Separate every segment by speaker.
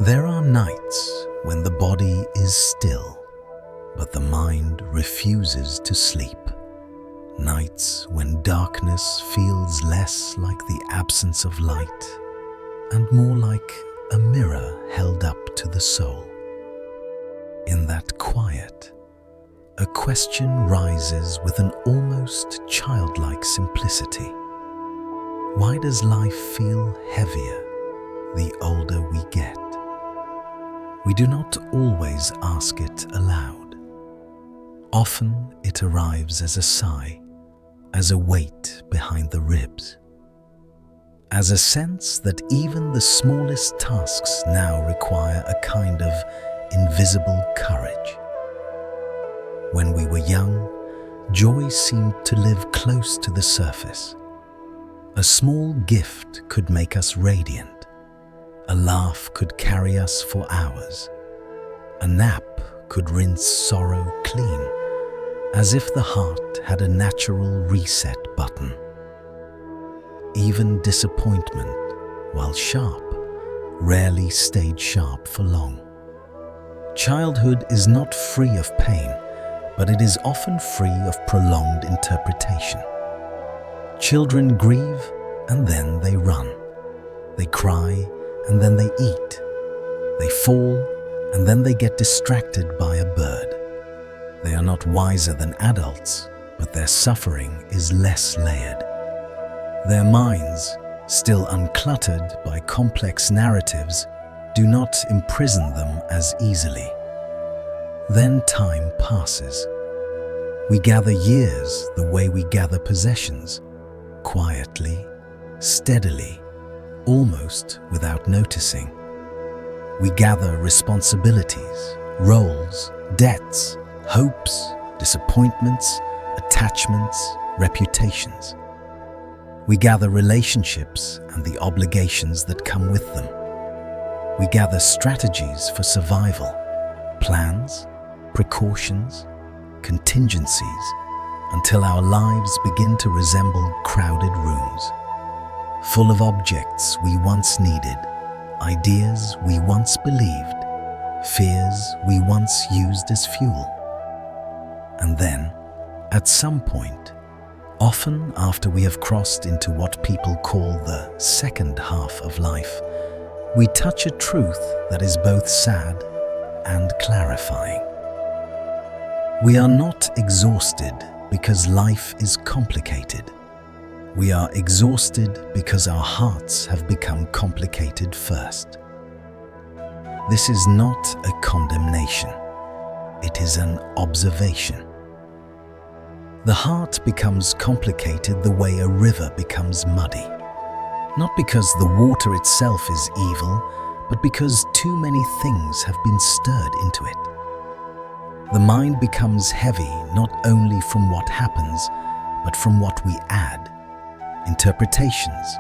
Speaker 1: There are nights when the body is still, but the mind refuses to sleep. Nights when darkness feels less like the absence of light and more like a mirror held up to the soul. In that quiet, a question rises with an almost childlike simplicity. Why does life feel heavier the older we get? We do not always ask it aloud. Often it arrives as a sigh, as a weight behind the ribs, as a sense that even the smallest tasks now require a kind of invisible courage. When we were young, joy seemed to live close to the surface. A small gift could make us radiant. A laugh could carry us for hours. A nap could rinse sorrow clean, as if the heart had a natural reset button. Even disappointment, while sharp, rarely stayed sharp for long. Childhood is not free of pain, but it is often free of prolonged interpretation. Children grieve and then they run. They cry and then they eat. They fall and then they get distracted by a bird. They are not wiser than adults, but their suffering is less layered. Their minds, still uncluttered by complex narratives, do not imprison them as easily. Then time passes. We gather years the way we gather possessions, quietly, steadily, almost without noticing. We gather responsibilities, roles, debts, hopes, disappointments, attachments, reputations. We gather relationships and the obligations that come with them. We gather strategies for survival, plans, precautions, contingencies, until our lives begin to resemble crowded rooms, full of objects we once needed, ideas we once believed, fears we once used as fuel. And then, at some point, often after we have crossed into what people call the second half of life, we touch a truth that is both sad and clarifying. We are not exhausted because life is complicated. We are exhausted because our hearts have become complicated first. This is not a condemnation. It is an observation. The heart becomes complicated the way a river becomes muddy. Not because the water itself is evil, but because too many things have been stirred into it. The mind becomes heavy not only from what happens, but from what we add. Interpretations,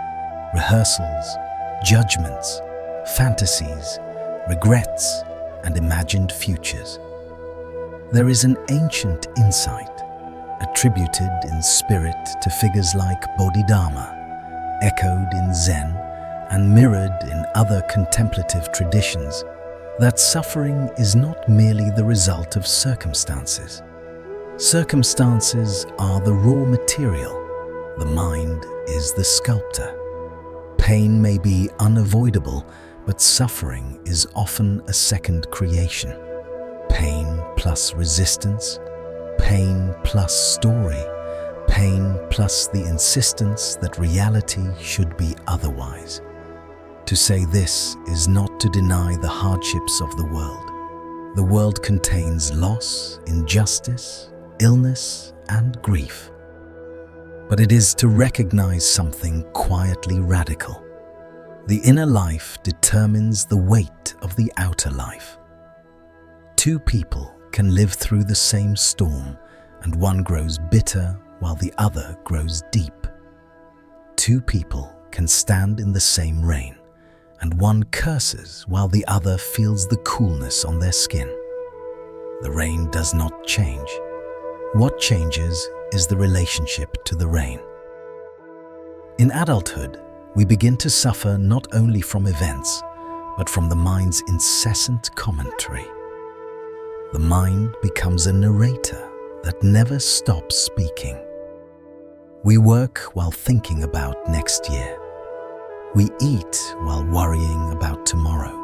Speaker 1: rehearsals, judgments, fantasies, regrets, and imagined futures. There is an ancient insight, attributed in spirit to figures like Bodhidharma, echoed in Zen, and mirrored in other contemplative traditions, that suffering is not merely the result of circumstances. Circumstances are the raw material. The mind is the sculptor. Pain may be unavoidable, but suffering is often a second creation. Pain plus resistance, pain plus story, pain plus the insistence that reality should be otherwise. To say this is not to deny the hardships of the world. The world contains loss, injustice, illness, and grief. But it is to recognize something quietly radical. The inner life determines the weight of the outer life. Two people can live through the same storm, and one grows bitter while the other grows deep. Two people can stand in the same rain, and one curses while the other feels the coolness on their skin. The rain does not change. What changes is the relationship to the rain. In adulthood, we begin to suffer not only from events, but from the mind's incessant commentary. The mind becomes a narrator that never stops speaking. We work while thinking about next year. We eat while worrying about tomorrow.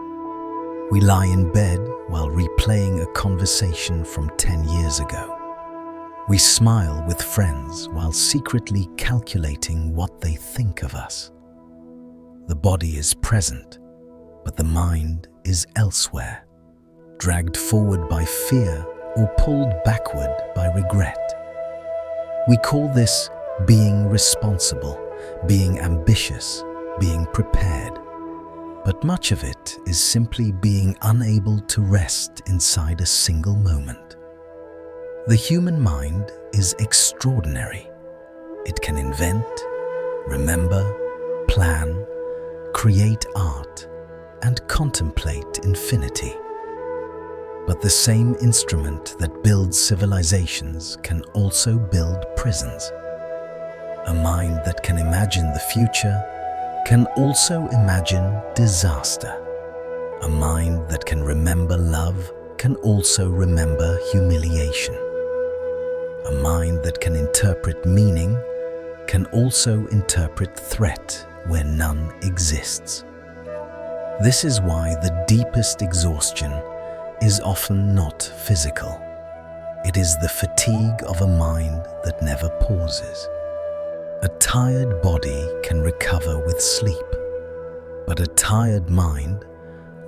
Speaker 1: We lie in bed while replaying a conversation from 10 years ago. We smile with friends while secretly calculating what they think of us. The body is present, but the mind is elsewhere, dragged forward by fear or pulled backward by regret. We call this being responsible, being ambitious, being prepared. But much of it is simply being unable to rest inside a single moment. The human mind is extraordinary. It can invent, remember, plan, create art, and contemplate infinity. But the same instrument that builds civilizations can also build prisons. A mind that can imagine the future can also imagine disaster. A mind that can remember love can also remember humiliation. A mind that can interpret meaning can also interpret threat where none exists. This is why the deepest exhaustion is often not physical. It is the fatigue of a mind that never pauses. A tired body can recover with sleep, but a tired mind,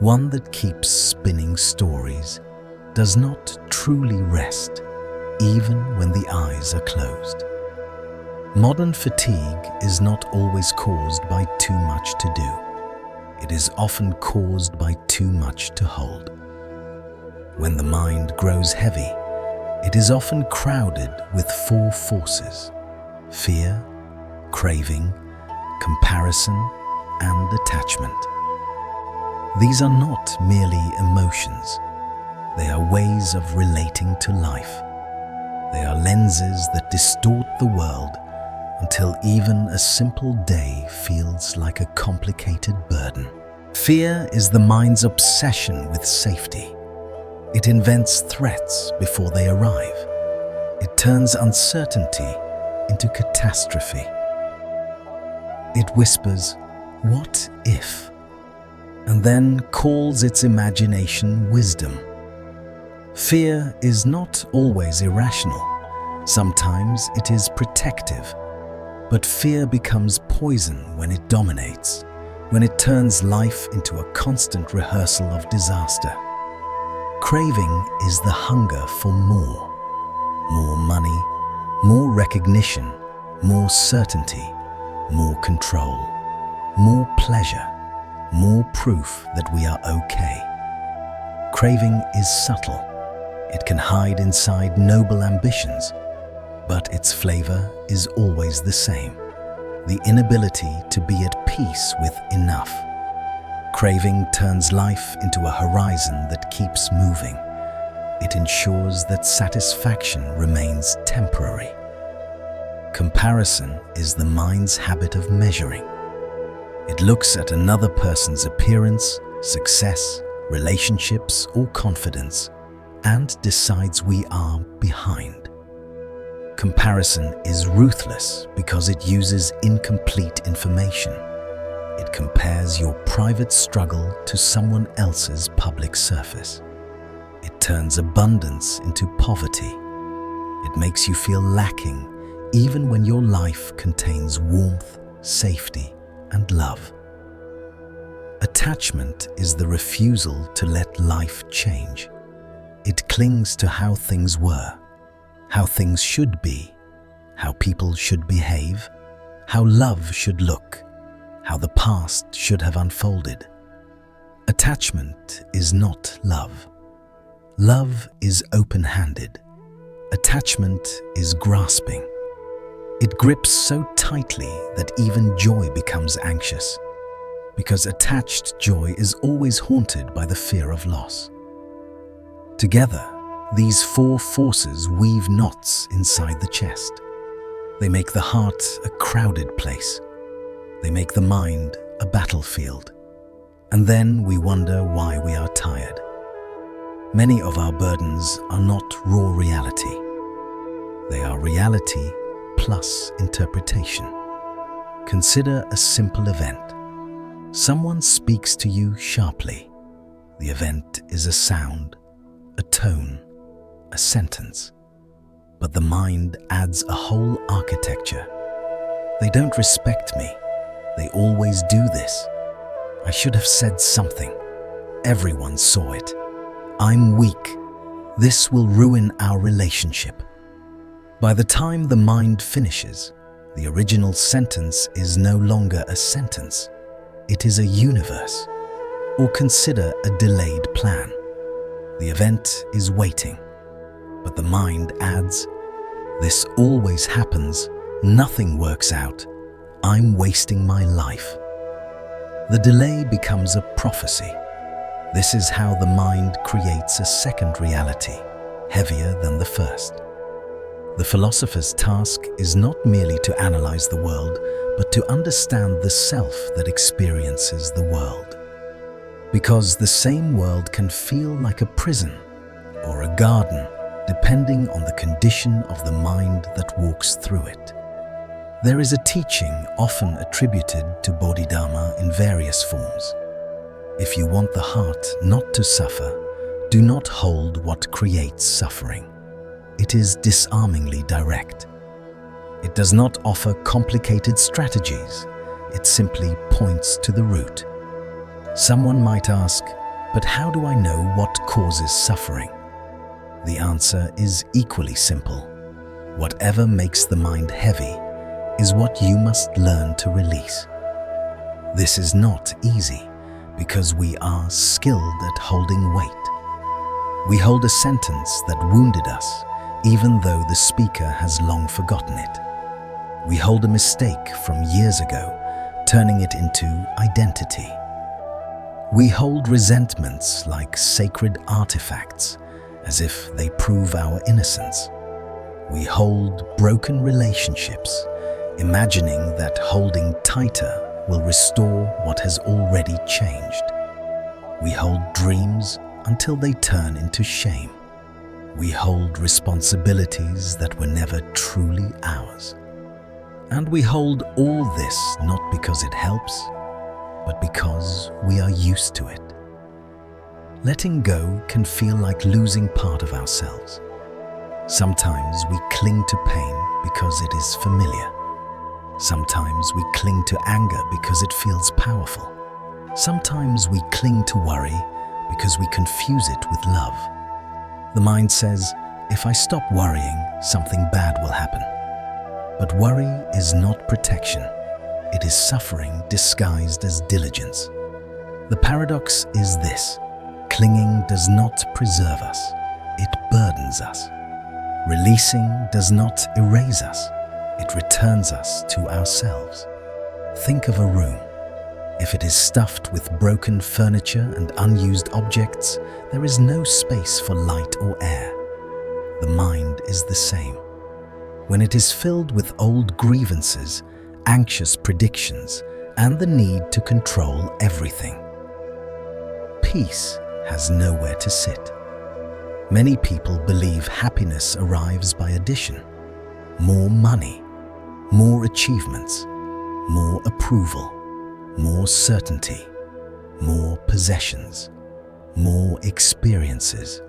Speaker 1: one that keeps spinning stories, does not truly rest, even when the eyes are closed. Modern fatigue is not always caused by too much to do. It is often caused by too much to hold. When the mind grows heavy, it is often crowded with four forces: fear, craving, comparison, and attachment. These are not merely emotions. They are ways of relating to life. They are lenses that distort the world until even a simple day feels like a complicated burden. Fear is the mind's obsession with safety. It invents threats before they arrive. It turns uncertainty into catastrophe. It whispers, "What if?" and then calls its imagination wisdom. Fear is not always irrational. Sometimes it is protective. But fear becomes poison when it dominates, when it turns life into a constant rehearsal of disaster. Craving is the hunger for more. More money, more recognition, more certainty, more control, more pleasure, more proof that we are okay. Craving is subtle. It can hide inside noble ambitions, but its flavor is always the same: the inability to be at peace with enough. Craving turns life into a horizon that keeps moving. It ensures that satisfaction remains temporary. Comparison is the mind's habit of measuring. It looks at another person's appearance, success, relationships, or confidence, and decides we are behind. Comparison is ruthless because it uses incomplete information. It compares your private struggle to someone else's public surface. It turns abundance into poverty. It makes you feel lacking even when your life contains warmth, safety, and love. Attachment is the refusal to let life change. It clings to how things were, how things should be, how people should behave, how love should look, how the past should have unfolded. Attachment is not love. Love is open-handed. Attachment is grasping. It grips so tightly that even joy becomes anxious, because attached joy is always haunted by the fear of loss. Together, these four forces weave knots inside the chest. They make the heart a crowded place. They make the mind a battlefield. And then we wonder why we are tired. Many of our burdens are not raw reality. They are reality plus interpretation. Consider a simple event. Someone speaks to you sharply. The event is a sound, a tone, a sentence. But the mind adds a whole architecture. They don't respect me. They always do this. I should have said something. Everyone saw it. I'm weak. This will ruin our relationship. By the time the mind finishes, the original sentence is no longer a sentence. It is a universe. Or consider a delayed plan. The event is waiting, but the mind adds, "This always happens. Nothing works out. I'm wasting my life." The delay becomes a prophecy. This is how the mind creates a second reality, heavier than the first. The philosopher's task is not merely to analyze the world, but to understand the self that experiences the world. Because the same world can feel like a prison or a garden, depending on the condition of the mind that walks through it. There is a teaching often attributed to Bodhidharma in various forms. If you want the heart not to suffer, do not hold what creates suffering. It is disarmingly direct. It does not offer complicated strategies. It simply points to the root. Someone might ask, but how do I know what causes suffering? The answer is equally simple. Whatever makes the mind heavy is what you must learn to release. This is not easy because we are skilled at holding weight. We hold a sentence that wounded us, even though the speaker has long forgotten it. We hold a mistake from years ago, turning it into identity. We hold resentments like sacred artifacts, as if they prove our innocence. We hold broken relationships, imagining that holding tighter will restore what has already changed. We hold dreams until they turn into shame. We hold responsibilities that were never truly ours. And we hold all this not because it helps, but because we are used to it. Letting go can feel like losing part of ourselves. Sometimes we cling to pain because it is familiar. Sometimes we cling to anger because it feels powerful. Sometimes we cling to worry because we confuse it with love. The mind says, if I stop worrying, something bad will happen. But worry is not protection. It is suffering disguised as diligence. The paradox is this: clinging does not preserve us, it burdens us. Releasing does not erase us, it returns us to ourselves. Think of a room. If it is stuffed with broken furniture and unused objects, there is no space for light or air. The mind is the same. When it is filled with old grievances, anxious predictions, and the need to control everything, peace has nowhere to sit. Many people believe happiness arrives by addition. More money, more achievements, more approval, more certainty, more possessions, more experiences,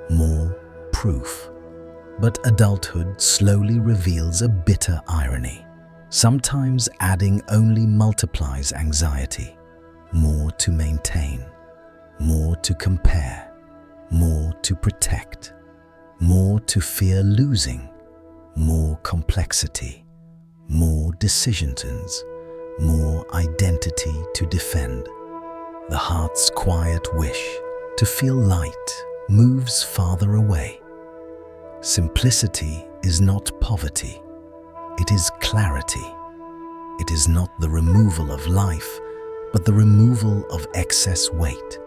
Speaker 1: more proof. But adulthood slowly reveals a bitter irony. Sometimes adding only multiplies anxiety. More to maintain, more to compare, more to protect, more to fear losing, more complexity, more decisions, more identity to defend. The heart's quiet wish to feel light moves farther away. Simplicity is not poverty, it is clarity. It is not the removal of life, but the removal of excess weight.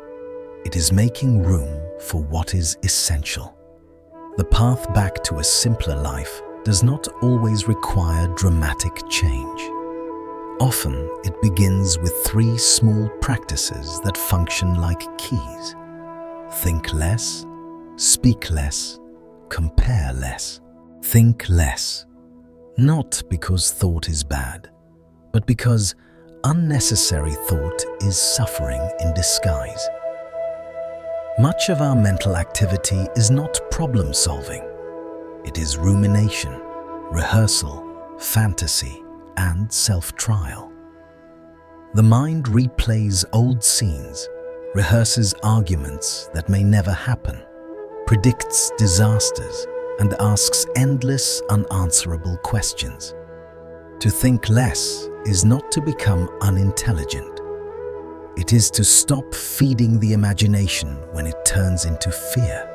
Speaker 1: It is making room for what is essential. The path back to a simpler life does not always require dramatic change. Often it begins with three small practices that function like keys. Think less, speak less, compare less. Think less, not because thought is bad, but because unnecessary thought is suffering in disguise. Much of our mental activity is not problem solving. It is rumination, rehearsal, fantasy, and self-trial. The mind replays old scenes, rehearses arguments that may never happen, predicts disasters, and asks endless unanswerable questions. To think less is not to become unintelligent. It is to stop feeding the imagination when it turns into fear.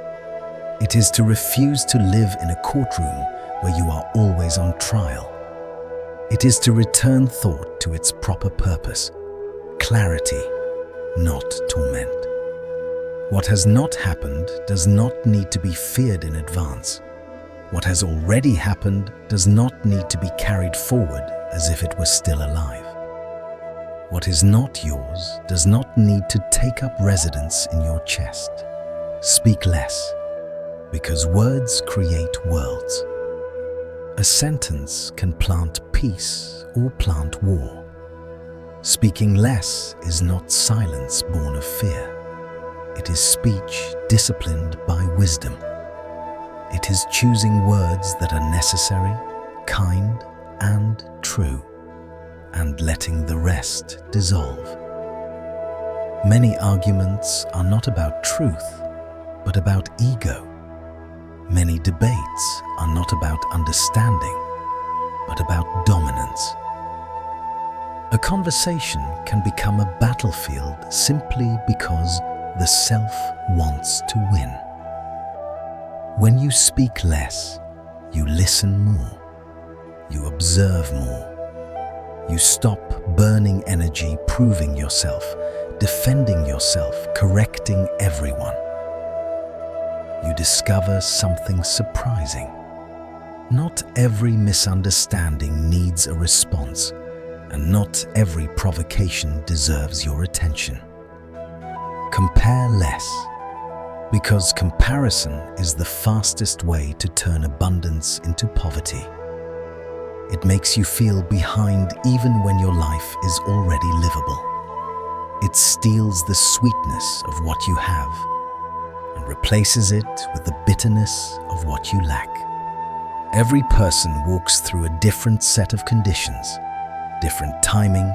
Speaker 1: It is to refuse to live in a courtroom where you are always on trial. It is to return thought to its proper purpose, clarity, not torment. What has not happened does not need to be feared in advance. What has already happened does not need to be carried forward as if it were still alive. What is not yours does not need to take up residence in your chest. Speak less, because words create worlds. A sentence can plant peace or plant war. Speaking less is not silence born of fear. It is speech disciplined by wisdom. It is choosing words that are necessary, kind, and true, and letting the rest dissolve. Many arguments are not about truth, but about ego. Many debates are not about understanding, but about dominance. A conversation can become a battlefield simply because the self wants to win. When you speak less, you listen more, you observe more, you stop burning energy proving yourself, defending yourself, correcting everyone. You discover something surprising. Not every misunderstanding needs a response, and not every provocation deserves your attention. Compare less, because comparison is the fastest way to turn abundance into poverty. It makes you feel behind even when your life is already livable. It steals the sweetness of what you have and replaces it with the bitterness of what you lack. Every person walks through a different set of conditions, different timing,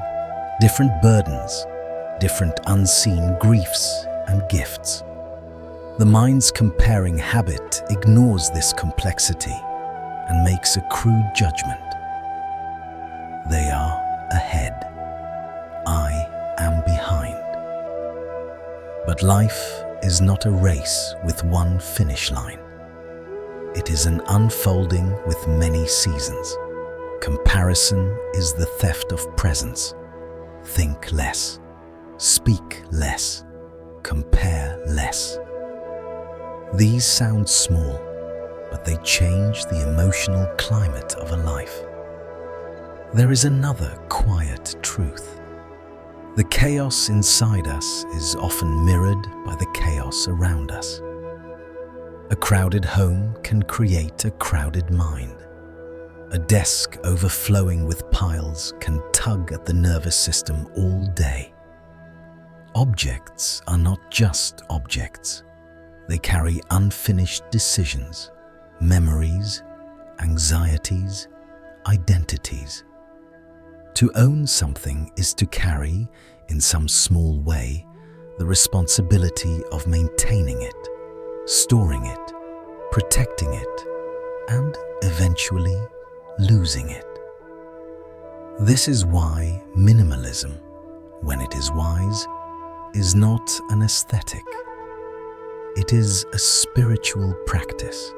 Speaker 1: different burdens, different unseen griefs and gifts. The mind's comparing habit ignores this complexity and makes a crude judgment. They are ahead. I am behind. But life is not a race with one finish line. It is an unfolding with many seasons. Comparison is the theft of presence. Think less. Speak less. Compare less. These sound small, but they change the emotional climate of a life. There is another quiet truth. The chaos inside us is often mirrored by the chaos around us. A crowded home can create a crowded mind. A desk overflowing with piles can tug at the nervous system all day. Objects are not just objects. They carry unfinished decisions, memories, anxieties, identities. To own something is to carry, in some small way, the responsibility of maintaining it, storing it, protecting it, and eventually losing it. This is why minimalism, when it is wise, is not an aesthetic. It is a spiritual practice.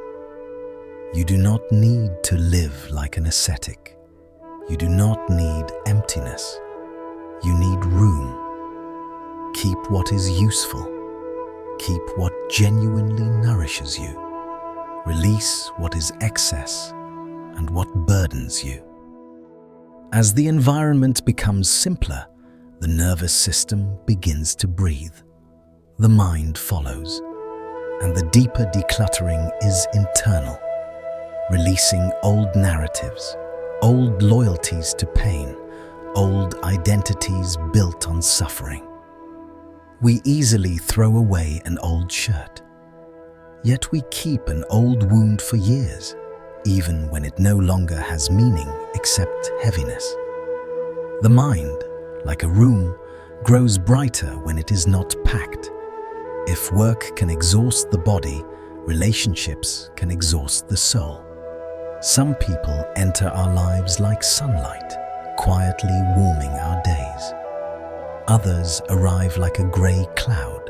Speaker 1: You do not need to live like an ascetic. You do not need emptiness. You need room. Keep what is useful. Keep what genuinely nourishes you. Release what is excess and what burdens you. As the environment becomes simpler, the nervous system begins to breathe. The mind follows, and the deeper decluttering is internal, releasing old narratives, old loyalties to pain, old identities built on suffering. We easily throw away an old shirt, yet we keep an old wound for years, even when it no longer has meaning except heaviness. The mind, like a room, grows brighter when it is not packed. If work can exhaust the body, relationships can exhaust the soul. Some people enter our lives like sunlight, quietly warming our days. Others arrive like a grey cloud.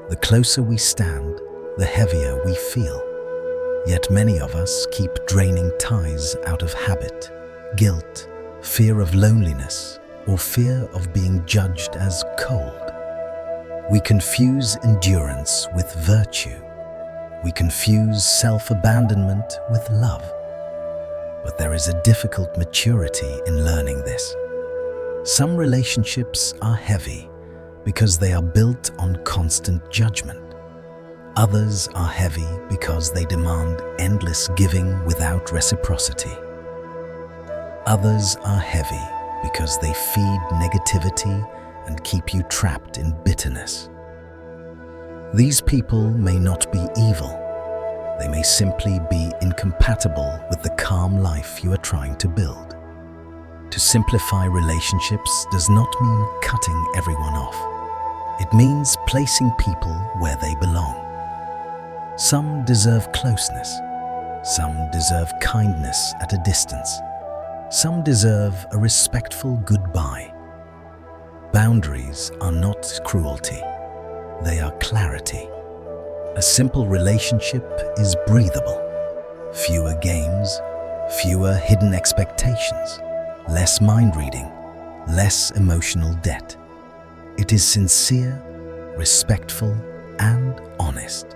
Speaker 1: The closer we stand, the heavier we feel. Yet many of us keep draining ties out of habit, guilt, fear of loneliness, or fear of being judged as cold. We confuse endurance with virtue. We confuse self-abandonment with love. But there is a difficult maturity in learning this. Some relationships are heavy because they are built on constant judgment. Others are heavy because they demand endless giving without reciprocity. Others are heavy because they feed negativity and keep you trapped in bitterness. These people may not be evil. They may simply be incompatible with the calm life you are trying to build. To simplify relationships does not mean cutting everyone off. It means placing people where they belong. Some deserve closeness. Some deserve kindness at a distance. Some deserve a respectful goodbye. Boundaries are not cruelty. They are clarity. A simple relationship is breathable. Fewer games, fewer hidden expectations, less mind reading, less emotional debt. It is sincere, respectful, and honest.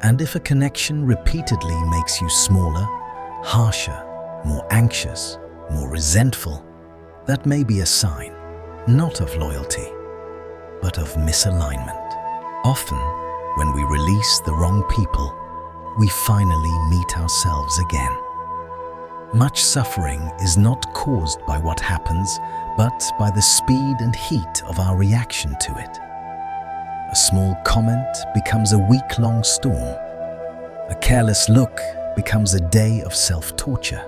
Speaker 1: And if a connection repeatedly makes you smaller, harsher, more anxious, more resentful, that may be a sign, not of loyalty, but of misalignment. Often, when we release the wrong people, we finally meet ourselves again. Much suffering is not caused by what happens, but by the speed and heat of our reaction to it. A small comment becomes a week-long storm. A careless look becomes a day of self-torture.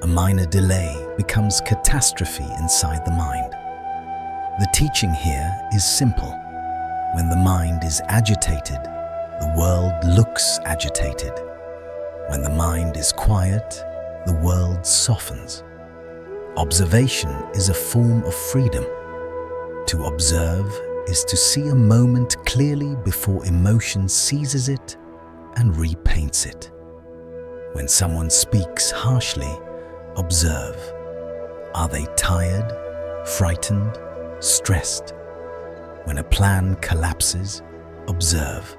Speaker 1: A minor delay becomes catastrophe inside the mind. The teaching here is simple. When the mind is agitated, the world looks agitated. When the mind is quiet, the world softens. Observation is a form of freedom. To observe is to see a moment clearly before emotion seizes it and repaints it. When someone speaks harshly, observe. Are they tired, frightened, stressed? When a plan collapses, observe.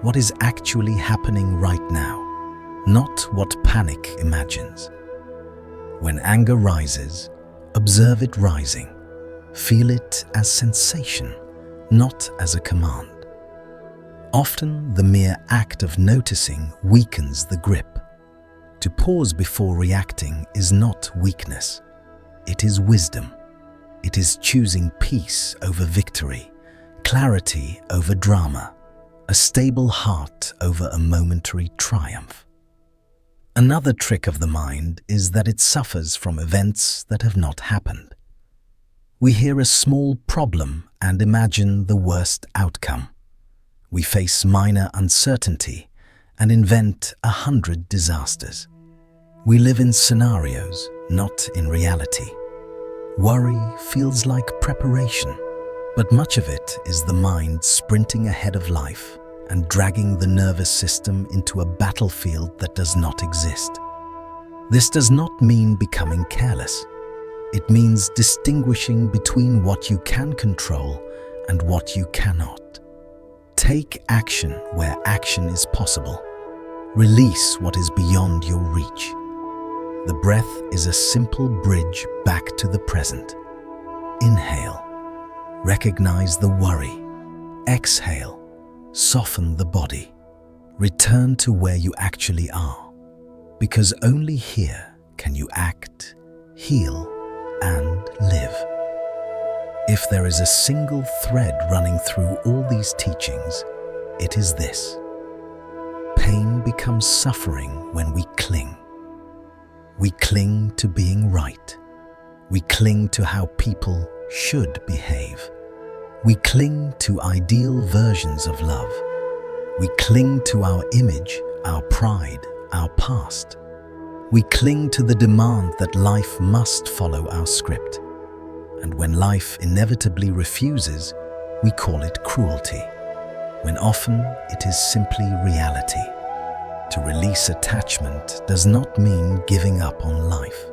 Speaker 1: What is actually happening right now, not what panic imagines. When anger rises, observe it rising. Feel it as sensation, not as a command. Often, the mere act of noticing weakens the grip. To pause before reacting is not weakness. It is wisdom. It is choosing peace over victory, clarity over drama, a stable heart over a momentary triumph. Another trick of the mind is that it suffers from events that have not happened. We hear a small problem and imagine the worst outcome. We face minor uncertainty and invent 100 disasters. We live in scenarios, not in reality. Worry feels like preparation, but much of it is the mind sprinting ahead of life and dragging the nervous system into a battlefield that does not exist. This does not mean becoming careless. It means distinguishing between what you can control and what you cannot. Take action where action is possible. Release what is beyond your reach. The breath is a simple bridge back to the present. Inhale, recognize the worry. Exhale, soften the body. Return to where you actually are, because only here can you act, heal, and live. If there is a single thread running through all these teachings, it is this: pain becomes suffering when we cling. We cling to being right. We cling to how people should behave. We cling to ideal versions of love. We cling to our image, our pride, our past. We cling to the demand that life must follow our script. And when life inevitably refuses, we call it cruelty, when often it is simply reality. To release attachment does not mean giving up on life.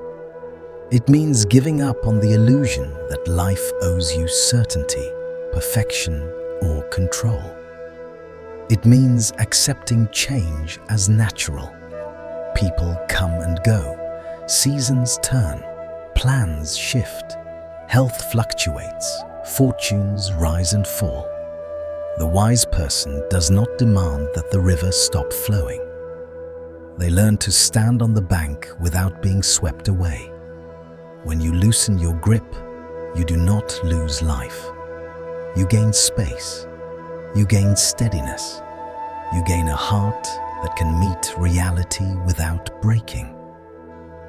Speaker 1: It means giving up on the illusion that life owes you certainty, perfection, or control. It means accepting change as natural. People come and go, seasons turn, plans shift, health fluctuates, fortunes rise and fall. The wise person does not demand that the river stop flowing. They learn to stand on the bank without being swept away. When you loosen your grip, you do not lose life. You gain space. You gain steadiness. You gain a heart that can meet reality without breaking.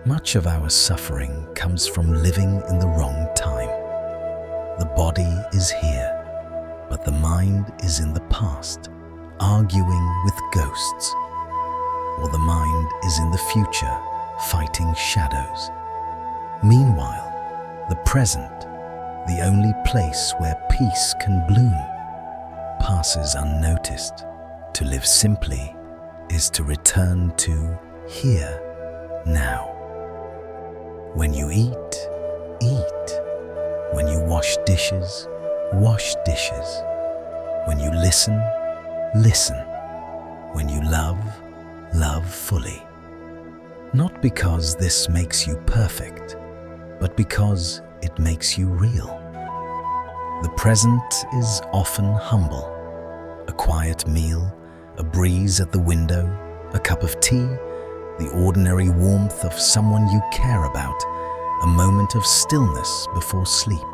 Speaker 1: Much of our suffering comes from living in the wrong time. The body is here, but the mind is in the past, arguing with ghosts. Or the mind is in the future, fighting shadows. Meanwhile, the present, the only place where peace can bloom, passes unnoticed. To live simply is to return to here, now. When you eat, eat. When you wash dishes, wash dishes. When you listen, listen. When you love, love fully. Not because this makes you perfect, but because it makes you real. The present is often humble. A quiet meal, a breeze at the window, a cup of tea, the ordinary warmth of someone you care about, a moment of stillness before sleep.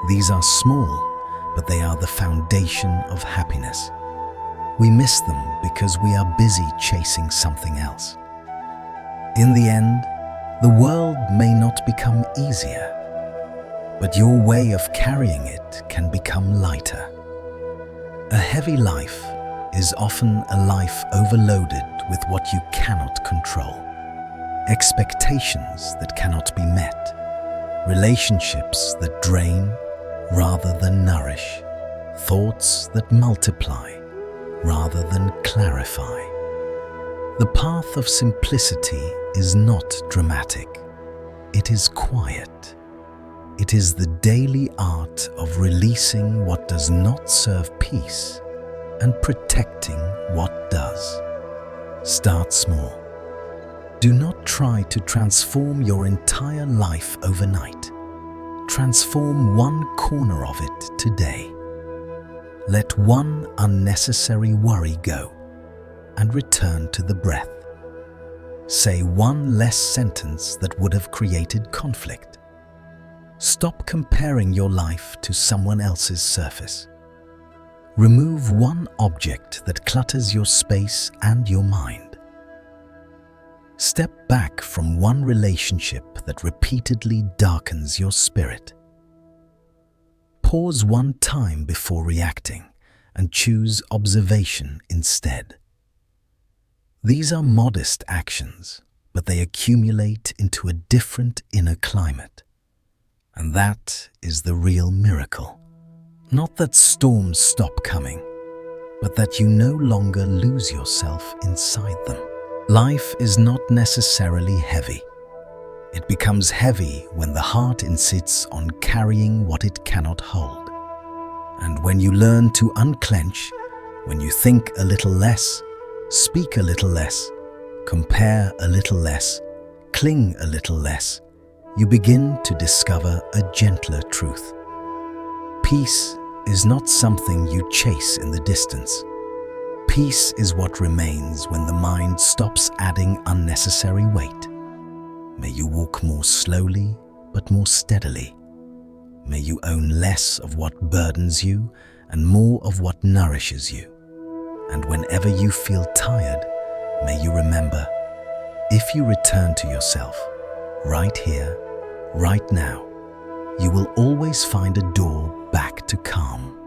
Speaker 1: These are small, but they are the foundation of happiness. We miss them because we are busy chasing something else. In the end, the world may not become easier, but your way of carrying it can become lighter. A heavy life is often a life overloaded with what you cannot control. Expectations that cannot be met. Relationships that drain rather than nourish. Thoughts that multiply rather than clarify. The path of simplicity is not dramatic. It is quiet. It is the daily art of releasing what does not serve peace and protecting what does. Start small. Do not try to transform your entire life overnight. Transform one corner of it today. Let one unnecessary worry go and return to the breath. Say one less sentence that would have created conflict. Stop comparing your life to someone else's surface. Remove one object that clutters your space and your mind. Step back from one relationship that repeatedly darkens your spirit. Pause one time before reacting and choose observation instead. These are modest actions, but they accumulate into a different inner climate. And that is the real miracle. Not that storms stop coming, but that you no longer lose yourself inside them. Life is not necessarily heavy. It becomes heavy when the heart insists on carrying what it cannot hold. And when you learn to unclench, when you think a little less, speak a little less, compare a little less, cling a little less, you begin to discover a gentler truth. Peace is not something you chase in the distance. Peace is what remains when the mind stops adding unnecessary weight. May you walk more slowly, but more steadily. May you own less of what burdens you and more of what nourishes you. And whenever you feel tired, may you remember, if you return to yourself, right here, right now, you will always find a door back to calm.